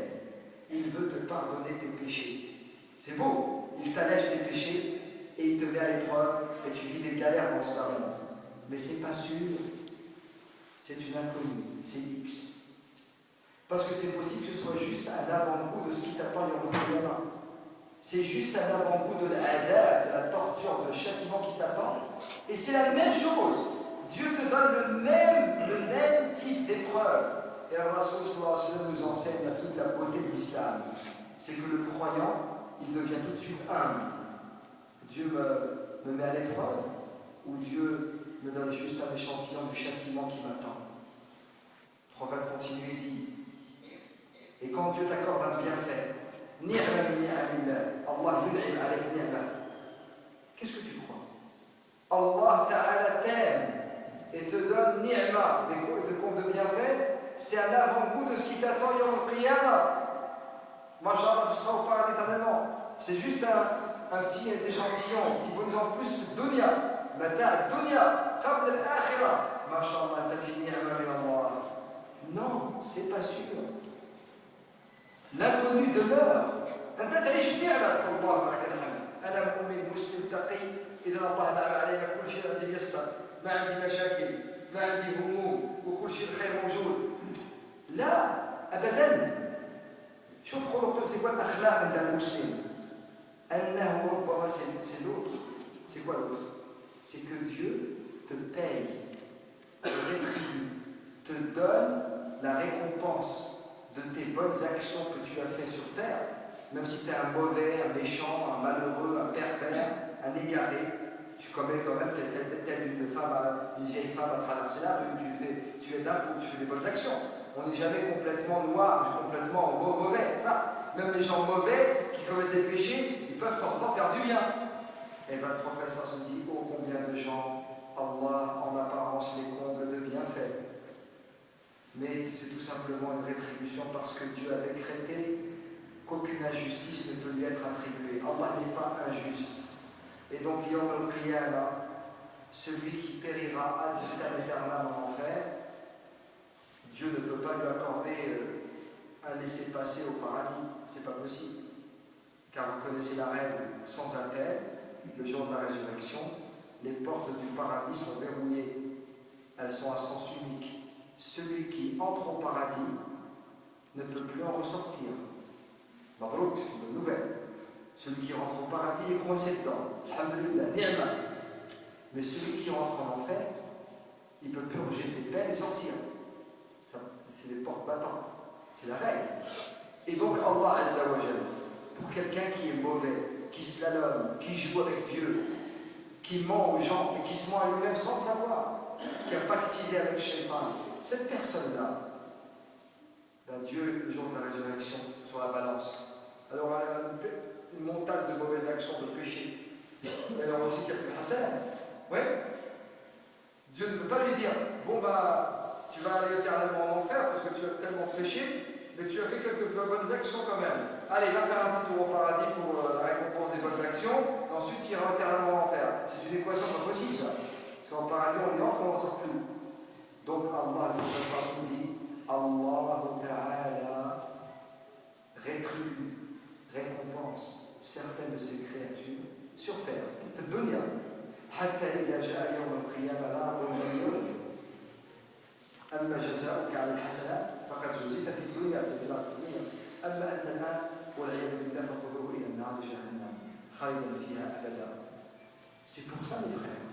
Il veut te pardonner tes péchés. C'est beau. Il t'allège tes péchés et il te met à l'épreuve et tu vis des galères dans ce monde. Mais c'est pas sûr. C'est une inconnue. C'est X. Parce que c'est possible que ce soit juste un avant-goût de ce qui t'attend Yom Kiyama. C'est juste un avant-goût de l'adab, de la torture, de châtiment qui t'attend. Et c'est la même chose. Dieu te donne le même type d'épreuve. Et Allah nous enseigne à toute la beauté de l'islam. C'est que le croyant, il devient tout de suite humble. Dieu me met à l'épreuve, ou Dieu me donne juste un échantillon du châtiment qui m'attend. Le prophète continue et dit, et quand Dieu t'accorde un bienfait, qu'est-ce que tu crois? Allah Ta'ala t'aime et te donne ni'ma, des comptes de bienfaits, c'est un avant-goût de ce qui t'attend Yom al-Qiyamah. Masha'Allah, tu seras au paradis éternellement. C'est juste un petit échantillon, un petit bonus en plus de dunya. Mata dunya, qabl al-akhirah. Masha'Allah, t'as fait ni'ma min Allah. Non, c'est pas sûr. L'inconnu demeure. أنت تعيش نعمة الله معك الحمد. أنا مؤمن مسلم تقي إذا الله نعم علينا كل شيء عندي ميسر، ما عندي مشاكل، ما عندي هموم وكل شيء الخير موجود. لا أبدا. شوف خلق c'est quoi الأخلاق عند المسلم؟ أنه ربما c'est l'autre. C'est quoi l'autre? C'est que Dieu te paye, te rétribue, te donne la récompense de tes bonnes actions que tu as fait sur terre, même si tu es un mauvais, un méchant, un malheureux, un pervers, un égaré, tu commets quand même telle une vieille femme à traverser la rue, tu es dingue ou tu fais des bonnes actions. On n'est jamais complètement noir, complètement mauvais. Ça, même les gens mauvais qui commettent des péchés, ils peuvent de temps en temps faire du bien. Et bien le professeur se dit, oh combien de gens, Allah en apparence les comble de bienfaits. mais c'est tout simplement une rétribution parce que Dieu a décrété qu'aucune injustice ne peut lui être attribuée. Allah n'est pas injuste. Et donc, Yawm al-Qiyamah, celui qui périra ad vitam aeternam en enfer, Dieu ne peut pas lui accorder un laisser-passer au paradis. C'est pas possible. Car vous connaissez la règle sans appel, le jour de la résurrection, les portes du paradis sont verrouillées. Elles sont à sens unique. Celui qui entre au paradis ne peut plus en ressortir. Mabrouk, c'est une bonne nouvelle. Celui qui rentre au paradis est coincé dedans. Alhamdulillah, ni'ma. Mais celui qui rentre en enfer, il peut purger ses peines et sortir. C'est des portes battantes. C'est la règle. Et donc Allah Azza wa Jalla, pour quelqu'un qui est mauvais, qui slalome, qui joue avec Dieu, qui ment aux gens et qui se ment à lui-même sans le savoir, qui a pactisé avec Shaitan, cette personne-là, ben Dieu, le jour de la résurrection, sur la balance, alors elle a une montagne de mauvaises actions, de péchés. Et alors on dit qu'il n'y a plus Hassan. Ouais. Dieu ne peut pas lui dire, bon bah, tu vas aller éternellement en enfer parce que tu as tellement péché, mais tu as fait quelques bonnes actions quand même. Allez, va faire un petit tour au paradis pour la récompense des bonnes actions, et ensuite tu iras éternellement en enfer. C'est une équation pas possible ça. Parce qu'en paradis on y entre, on n'en sort plus. Donc Allah, le Prophète dit, Allah Ta'ala rétribue, récompense certaines de ses créatures sur terre, في الدنيا حتى إذا جاء يوم القيامة لا ظلم اليوم أما جزاؤك على الحسنات فقد جزيت في الدنيا تجرى في الدنيا أما أنت الآن والعياذ بالله فخذوه إلى النار جهنم خالدا فيها أبدا. C'est pour ça mes frères,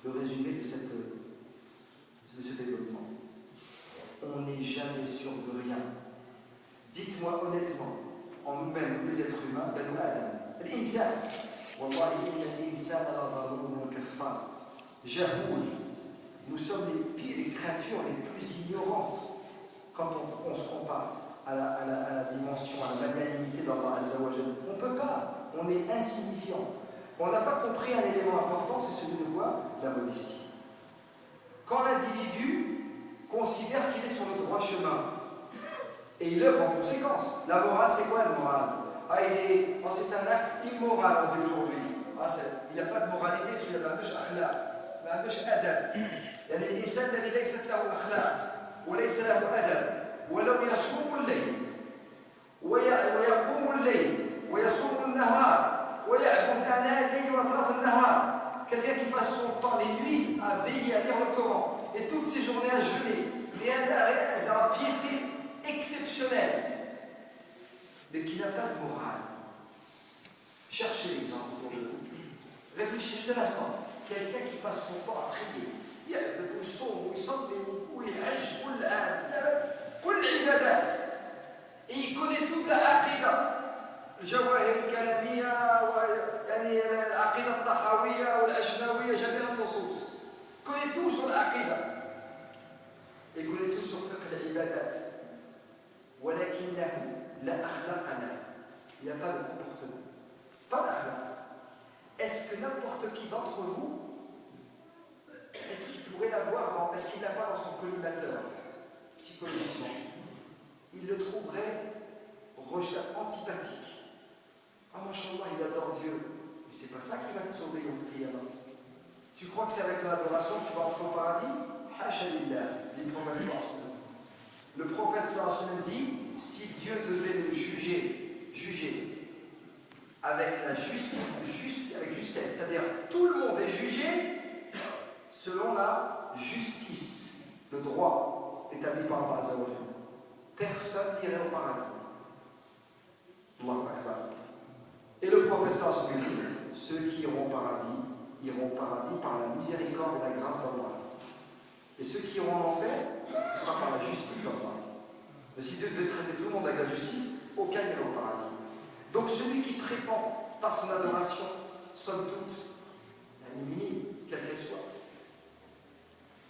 le résumé de ce développement, on n'est jamais sûr de rien. Dites-moi honnêtement, en nous-mêmes, nous les êtres humains, Banu Adam, l'insan, wallahi inna l'insan la zalumun kaffar, jahoul, nous sommes les créatures les plus ignorantes quand on se compare à la dimension, à la magnanimité d'Allah Azza wa Jalla. On ne peut pas, on est insignifiant. On n'a pas compris un élément important, c'est celui de quoi? La modestie. Quand l'individu considère qu'il est sur le droit chemin, et il œuvre en conséquence. La morale, c'est quoi la morale? C'est un acte immoral, on dit aujourd'hui. Il n'y a pas de moralité, celui-là, ما عندوش أخلاق, ما عندوش أدب. يعني الإنسان الذي ليست له أخلاق وليس له أدب ولو يصوم الليل ويقوم الليل ويصوم النهار ويعبد آناء الليل وأطراف النهار. Quelqu'un qui passe son temps les nuits à veiller, à lire le Coran, et toutes ses journées à jeûner, et dans la piété exceptionnelle, mais qui n'a pas de morale. Cherchez l'exemple autour de vous. Réfléchissez juste un instant. Quelqu'un qui passe son temps à prier, يصوم ويصلي ويحج كل العبادات, et il connaît toute la aqidah, الجواهر الكلامية يعني العقيدة الطحاوية والأشناوية جميع النصوص, connaît tout sur l'aqida et connaît tout sur fiqh العبادات, ولكنه لا أخلاق له, il n'y a pas de comportement, pas d'akhlaq. Est-ce que n'importe qui d'entre vous, est-ce qu'il pourrait l'avoir, est-ce qu'il l'a pas dans son collimateur, psychologiquement, il le trouverait antipathique? Ah, mashallah, il adore Dieu. Mais c'est pas ça qui va te sauver au qiyamah. Tu crois que c'est avec ton adoration que tu vas entrer au paradis? Hasha lillah, dit le prophète. Le prophète dit, si Dieu devait le juger avec la justice, avec justesse, c'est-à-dire tout le monde est jugé selon la justice, le droit établi par Allah Azza wa Jalla, personne n'irait au paradis. Allahu Akbar. Et le professeur se dit, ceux qui iront au paradis par la miséricorde et la grâce d'Allah. Et ceux qui iront en enfer, ce sera par la justice d'Allah. Mais si Dieu devait traiter tout le monde avec la justice, aucun n'irait au paradis. Donc celui qui prétend par son adoration, somme toute, la minime, quelle qu'elle soit,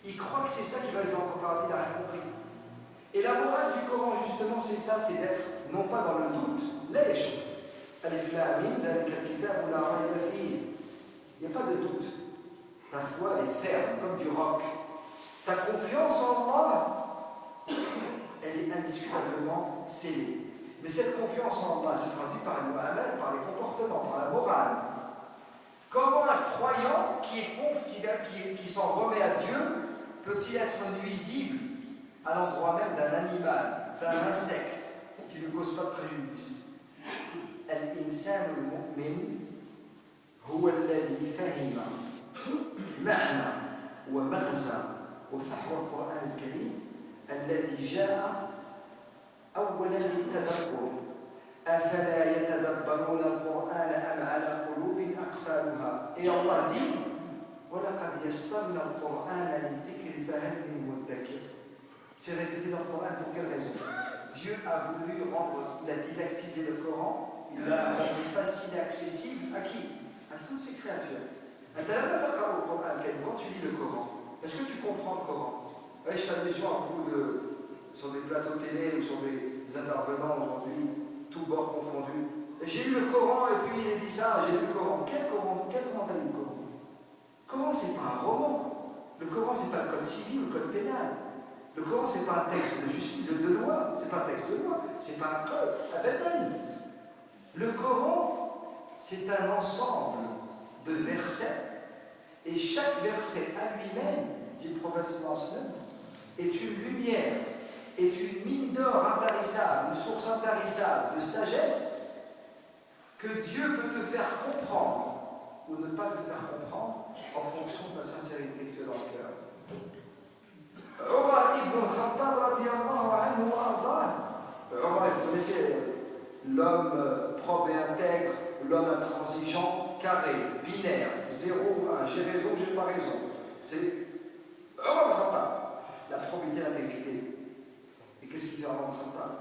il croit que c'est ça qui va le faire entrer au paradis, il n'a rien compris. Et la morale du Coran, justement, c'est ça, c'est d'être non pas dans le doute, là les choses. Alif Lam Mim, dhalika al-kitab la rayba fihi. Il n'y a pas de doute. Ta foi, elle est ferme, comme du roc. Ta confiance en Allah, est indiscutablement scellé. Mais cette confiance en Allah se traduit par le mu'amalat, par les comportements, par la morale. Comment un croyant qui s'en remet à Dieu peut-il être nuisible à l'endroit même d'un animal, d'un insecte qui ne cause pas de préjudice? الإنسان المؤمن هو الذي فهم معنى ومغزى وفحوى القرآن الكريم الذي جاء أولا للتدبر أفلا يتدبرون القرآن أم على قلوب أقفالها. Et Allah dit وَلَقَدْ يَسَّرْنَا الْقُرْآنَ لِلذِّكْرِ فَهَلْ مِن مُدَّكِرٍ. C'est répété dans le Coran pour quelle raison? Dieu a voulu didactiser le Coran, il l'a rendu facile et accessible à qui? À toutes ces créatures. Quand tu lis le Coran, est-ce que tu comprends le Coran? Ouais, je fais allusion à beaucoup sur des plateaux télé ou sur des intervenants aujourd'hui, tous bords confondus. J'ai lu le Coran et puis il a dit ça, j'ai lu le Coran. Quel Coran? Comment t'as lu le Coran? Le Coran, c'est pas un roman. Le Coran, c'est pas le code civil ou le code pénal. Le Coran, c'est pas un texte de justice, de loi. C'est pas un texte de loi. C'est pas un code. Abadan. Le Coran, c'est un ensemble de versets. Et chaque verset à lui-même, dit le prophète sallallahu alayhi wa sallam, est une lumière, est une mine d'or intarissable, une source intarissable de sagesse que Dieu peut te faire comprendre ou ne pas te faire comprendre en fonction de la sincérité que tu as dans le cœur. Omar ibn al-Khattab radiyallahu anhu wa ardah. Omar, vous connaissez l'homme propre et intègre, l'homme intransigeant, carré, binaire, 0 ou 1, j'ai raison, j'ai pas raison. C'est Omar ibn al-Khattab, la probité et l'intégrité. Et qu'est-ce qu'il fait Omar ibn al-Khattab?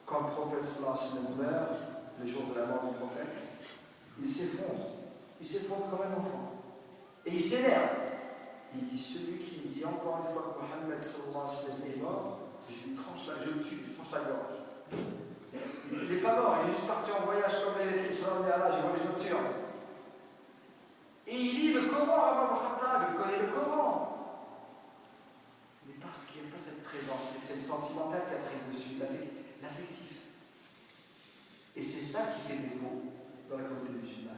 Quand le prophète sallallahu alayhi wa sallam meurt, le jour de la mort du prophète, il s'effondre comme un enfant. Et il s'énerve. Il dit, celui qui me dit encore une fois que Mohammed sallallahu alayhi wa sallam est mort, je le tue, je tranche la gorge. Il n'est pas mort, il est juste parti en voyage comme les Isra et Mi'raj, il voyage nocturne. Et il lit le Coran, Omar ibn Khattab, il connaît le Coran. Mais parce qu'il n'y a pas cette présence, c'est le sentimental qui a pris le dessus, l'affectif. Et c'est ça qui fait défaut dans la communauté musulmane.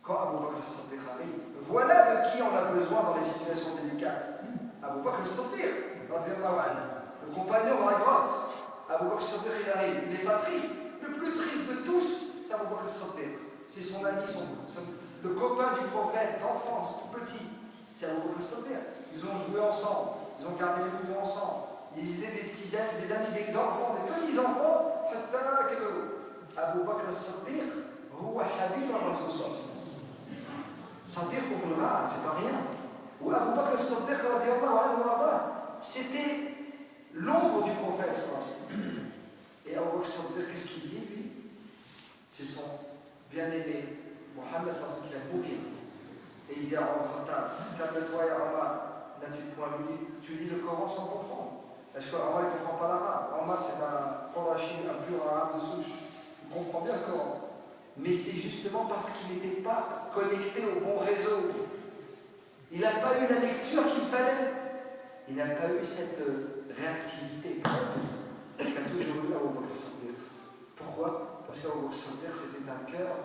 Quand Abu Bakr as-Siddiq arrive, voilà de qui on a besoin dans les situations délicates. Abu Bakr as-Siddiq, le compagnon dans la grotte. Abu Bakr as-Siddiq, il arrive, il n'est pas triste. Le plus triste de tous, c'est Abu Bakr as-Siddiq. C'est son ami, le copain du prophète d'enfance, tout petit. C'est Abu Bakr as-Siddiq. Ils ont joué ensemble, ils ont gardé les moutons ensemble. Ils étaient des petits amis, des amis, des enfants, des petits-enfants. Abu Bakr as-Siddiq, هو حبيب الرسول صلى الله عليه وسلم. صديقه في الغار, c'est pas rien. Ou Abu Bakr as-Siddiq radiyallahu anhu warda, c'était l'ombre du prophète sallallahu alayhi wa sallam. Et Abu Bakr as-Siddiq, qu'est-ce qu'il dit lui? C'est son bien-aimé Mohammed sallallahu alayhi wa sallam qui va mourir. Et il dit à Omar Khattab, calme-toi ya Omar, n'as-tu point lu? Tu lis le Coran sans comprendre. Est-ce que Omar ne comprend pas l'arabe? Omar c'est un Qurashi, un pur arabe de souche. Il comprend bien le Coran. Mais c'est justement parce qu'il n'était pas connecté au bon réseau. Il n'a pas eu la lecture qu'il fallait. Il n'a pas eu cette réactivité qu'a toujours eu Abu Bakr as-Siddiq. Pourquoi? Parce qu'Abu Bakr as-Siddiq, c'était un cœur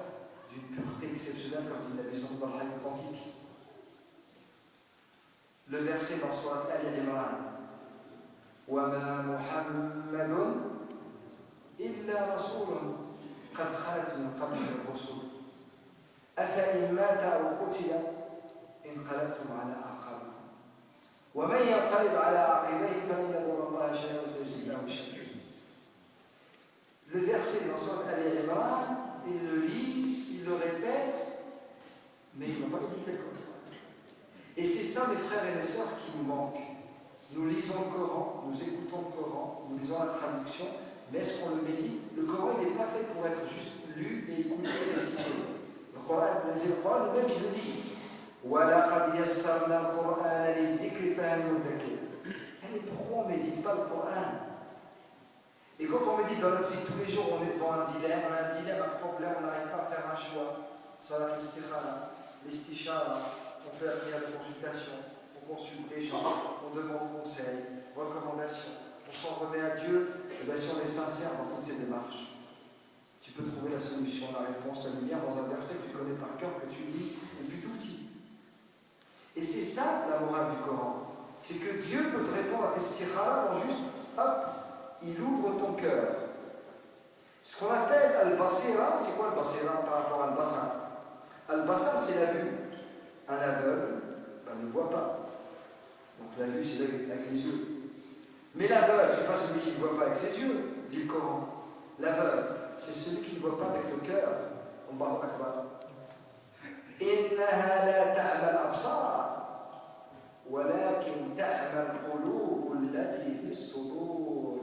d'une pureté exceptionnelle, comme dit Nabi sallallahu alayhi wa sallam dans le hadith authentique. Le verset dans Surat Al-Imran. وَمَا مُحَمَّدٌ إِلَّا رَسُولٌ قد خلت من قبله الرسل أفإن مات أو قتل انقلبتم على أعقابكم ومن ينقلب على عقبيه فلن يضر الله شيئا وسيجزي الله الشاكرين. Le verset dans Sourate Al-Imran, ils le lisent, ils le répètent, mais ils n'ont pas médité le Coran. Et c'est ça, mes frères et mes sœurs, qui nous manque. Nous lisons le Coran, nous écoutons le Coran, nous lisons la traduction. Mais est-ce qu'on le médite? Le Coran, il n'est pas fait pour être juste lu et écouté et récité. Le Coran, c'est le Coran lui-même qui le dit. وَلَقَدْ يَسَّرْنَا الْقُرْآنَ لِلذِّكْرِ فَهَلْ مِن مُدَّكِرٍ. Mais pourquoi on ne médite pas le Coran? Et quand on médite dans notre vie tous les jours, on est devant un dilemme, un problème, on n'arrive pas à faire un choix. Salat al-istikhara, l'istishara, on fait la prière de consultation, on consulte les gens, on demande conseil, recommandation, on s'en remet à Dieu. Et bien, si on est sincère dans toutes ces démarches, tu peux trouver la solution, la réponse, la lumière dans un verset que tu connais par cœur, que tu lis depuis tout petit. Et c'est ça la morale du Coran. C'est que Dieu peut te répondre à tes istikharas dans juste, hop, il ouvre ton cœur. Ce qu'on appelle al-basira, c'est quoi al-basira par rapport à al-basar? Al-basar, c'est la vue. Un aveugle ne voit pas. Donc la vue, c'est avec les yeux. Mais l'aveugle, c'est pas celui qui ne voit pas avec ses yeux, dit le Coran. L'aveugle, c'est celui qui ne voit pas avec le cœur. Allahu Akbar. إنها لا تعمى الأبصار ولكن تعمى القلوب التي في الصدور.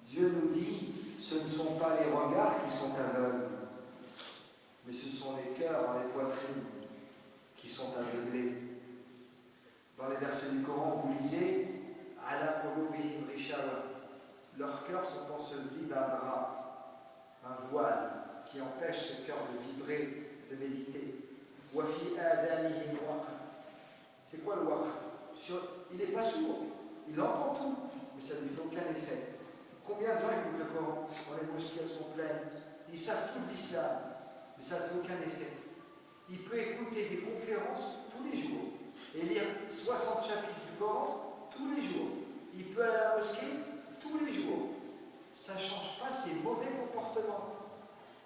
Dieu nous dit, ce ne sont pas les regards qui sont aveugles, mais ce sont les cœurs dans les poitrines qui sont aveuglés. Dans les versets du Coran, vous lisez Ala qulubihim rishawa. Leurs cœurs sont ensevelis d'un drap, un voile qui empêche ce cœur de vibrer, de méditer. Wa fi adanihim waqr. C'est quoi le waqr? Il n'est pas sourd, il entend tout, mais ça ne lui fait aucun effet. Combien de gens écoutent le Coran? Dans les mosquées, elles sont pleines. Ils savent tout de l'islam, mais ça ne fait aucun effet. Il peut écouter des conférences tous les jours et lire 60 chapitres du Coran tous les jours. Il peut aller à la mosquée tous les jours. Ça ne change pas ses mauvais comportements.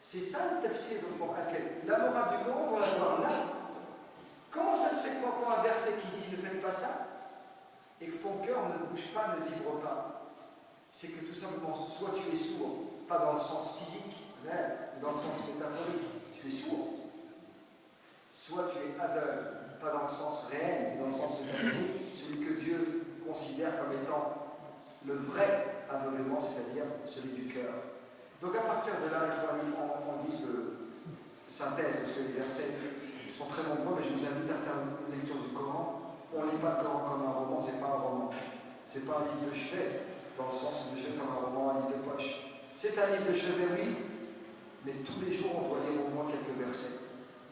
C'est ça le tafsir de Coran. La morale du Coran, on va la voir là. Comment ça se fait que tu entends un verset qui dit ne faites pas ça et que ton cœur ne bouge pas, ne vibre pas? C'est que tout simplement, soit tu es sourd, pas dans le sens physique, mais dans le sens métaphorique, tu es sourd. Soit tu es aveugle, pas dans le sens réel, mais dans le sens métaphorique, celui que Dieu considère comme étant le vrai aveuglement, c'est-à-dire celui du cœur. Donc à partir de là, en guise de synthèse, parce que les versets sont très nombreux, mais je vous invite à faire une lecture du Coran. On ne lit pas le Coran comme un roman, c'est pas un roman. C'est pas un livre de chevet, dans le sens où je comme un roman, un livre de poche. C'est un livre de chevet, oui, mais tous les jours on doit lire au moins quelques versets,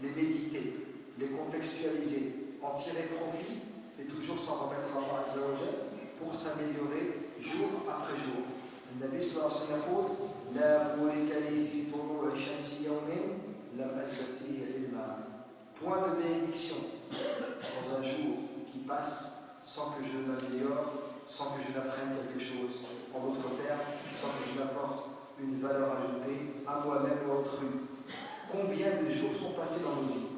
les méditer, les contextualiser, en tirer profit et toujours s'en remettre à Allah Azza wa Jal pour s'améliorer jour après jour. Le Nabi sallallahu alayhi wa sallam dit La burika li fi tulu'i shamsi yawmin lam asbah fihi ilma. Point de bénédiction dans un jour qui passe sans que je m'améliore, sans que je n'apprenne quelque chose. En d'autres termes, sans que je n'apporte une valeur ajoutée à moi-même ou à autrui. Combien de jours sont passés dans nos vies,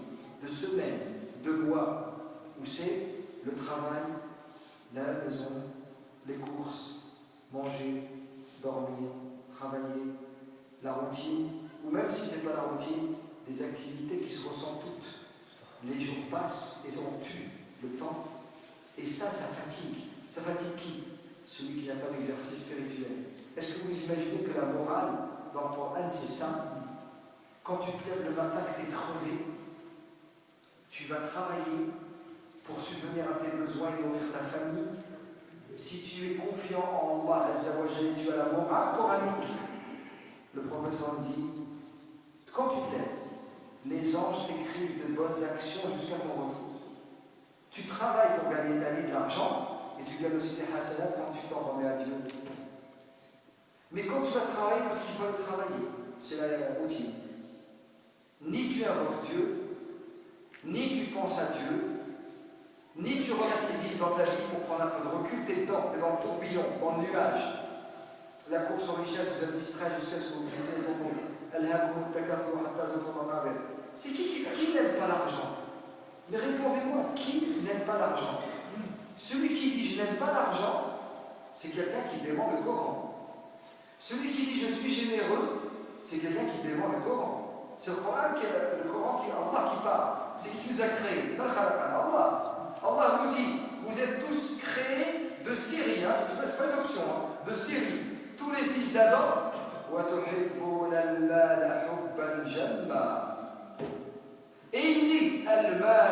de semaines, de mois, où c'est le travail, la maison, les courses, manger, dormir, travailler, la routine, ou même si ce n'est pas la routine, des activités qui se ressemblent toutes. Les jours passent et on tue le temps. Et ça fatigue. Ça fatigue qui? Celui qui n'a pas d'exercice spirituel. Est-ce que vous imaginez que la morale dans le Coran, c'est simple? Quand tu te lèves le matin que tu es crevé, tu vas travailler pour subvenir à tes besoins et nourrir ta famille. Si tu es confiant en Allah Azza wa Jalla, tu as la morale coranique. Le professeur dit, quand tu te lèves, les anges t'écrivent de bonnes actions jusqu'à ton retour. Tu travailles pour gagner ta vie de l'argent et tu gagnes aussi des hasanat quand tu t'en remets à Dieu. Mais quand tu vas travailler parce qu'il faut le travailler, c'est la routine. Ni tu invoques Dieu, ni tu penses à Dieu, ni tu relativises dans ta vie pour prendre un peu de recul, tu es dans le tourbillon, dans le nuage. La course aux richesses vous êtes distrait jusqu'à ce que vous utilisez le tombeau. C'est qui n'aime pas l'argent? Mais répondez-moi, qui n'aime pas l'argent? Celui qui dit je n'aime pas l'argent, c'est quelqu'un qui dément le Coran. Celui qui dit je suis généreux, c'est quelqu'un qui dément le Coran. C'est le Coran qui Allah qui parle. C'est qui nous a créés. Allah nous dit, vous êtes tous créés de série, c'est pas une option, de série. Tous les fils d'Adam, et il dit, Al-mal